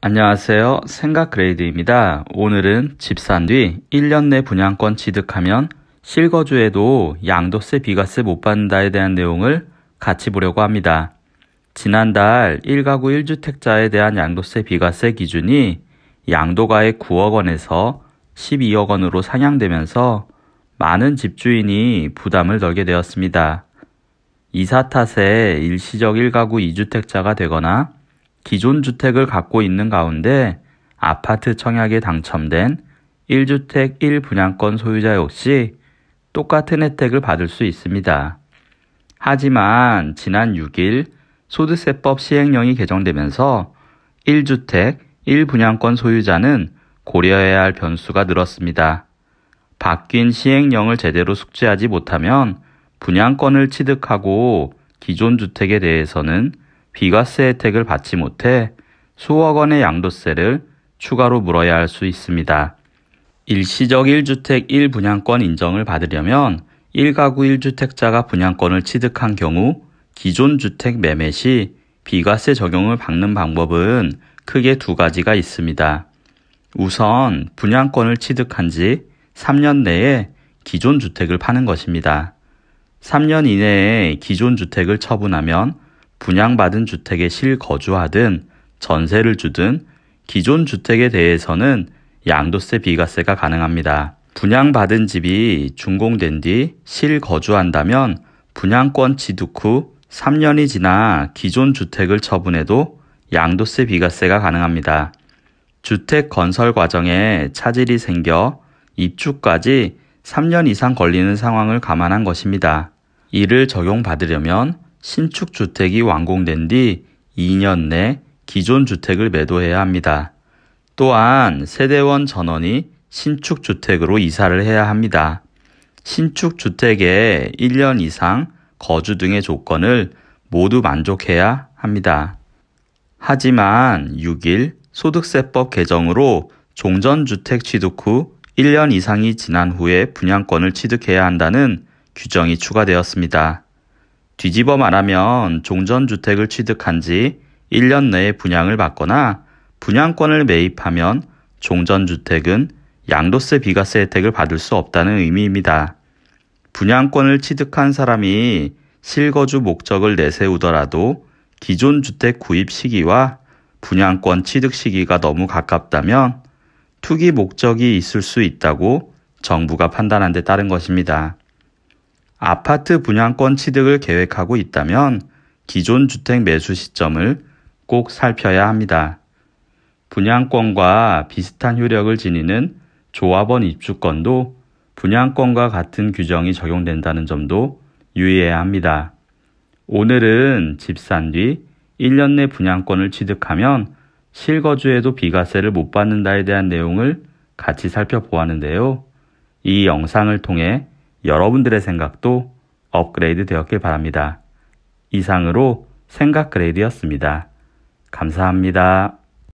안녕하세요. 생각그레이드입니다. 오늘은 집 산 뒤 1년 내 분양권 취득하면 실거주에도 양도세, 비과세 못 받는다에 대한 내용을 같이 보려고 합니다. 지난달 1가구 1주택자에 대한 양도세, 비과세 기준이 양도가액 9억 원에서 12억 원으로 상향되면서 많은 집주인이 부담을 덜게 되었습니다. 이사 탓에 일시적 1가구 2주택자가 되거나 기존 주택을 갖고 있는 가운데 아파트 청약에 당첨된 1주택 1분양권 소유자 역시 똑같은 혜택을 받을 수 있습니다. 하지만 지난 6일 소득세법 시행령이 개정되면서 1주택 1분양권 소유자는 고려해야 할 변수가 늘었습니다. 바뀐 시행령을 제대로 숙지하지 못하면 분양권을 취득하고 기존 주택에 대해서는 비과세 혜택을 받지 못해 수억 원의 양도세를 추가로 물어야 할 수 있습니다. 일시적 1주택 1분양권 인정을 받으려면 1가구 1주택자가 분양권을 취득한 경우 기존 주택 매매 시 비과세 적용을 받는 방법은 크게 두 가지가 있습니다. 우선 분양권을 취득한 지 3년 내에 기존 주택을 파는 것입니다. 3년 이내에 기존 주택을 처분하면 분양받은 주택에 실거주하든 전세를 주든 기존 주택에 대해서는 양도세, 비과세가 가능합니다. 분양받은 집이 준공된 뒤 실거주한다면 분양권 취득 후 3년이 지나 기존 주택을 처분해도 양도세, 비과세가 가능합니다. 주택 건설 과정에 차질이 생겨 입주까지 3년 이상 걸리는 상황을 감안한 것입니다. 이를 적용받으려면 신축 주택이 완공된 뒤 2년 내 기존 주택을 매도해야 합니다. 또한 세대원 전원이 신축 주택으로 이사를 해야 합니다. 신축 주택에 1년 이상 거주 등의 조건을 모두 만족해야 합니다. 하지만 6일 소득세법 개정으로 종전주택 취득 후 1년 이상이 지난 후에 분양권을 취득해야 한다는 규정이 추가되었습니다. 뒤집어 말하면 종전주택을 취득한 지 1년 내에 분양을 받거나 분양권을 매입하면 종전주택은 양도세, 비과세 혜택을 받을 수 없다는 의미입니다. 분양권을 취득한 사람이 실거주 목적을 내세우더라도 기존 주택 구입 시기와 분양권 취득 시기가 너무 가깝다면 투기 목적이 있을 수 있다고 정부가 판단한 데 따른 것입니다. 아파트 분양권 취득을 계획하고 있다면 기존 주택 매수 시점을 꼭 살펴야 합니다. 분양권과 비슷한 효력을 지니는 조합원 입주권도 분양권과 같은 규정이 적용된다는 점도 유의해야 합니다. 오늘은 집 산 뒤 1년 내 분양권을 취득하면 실거주에도 비과세를 못 받는다에 대한 내용을 같이 살펴보았는데요. 이 영상을 통해 여러분들의 생각도 업그레이드 되었길 바랍니다. 이상으로 생각그레이드였습니다. 감사합니다.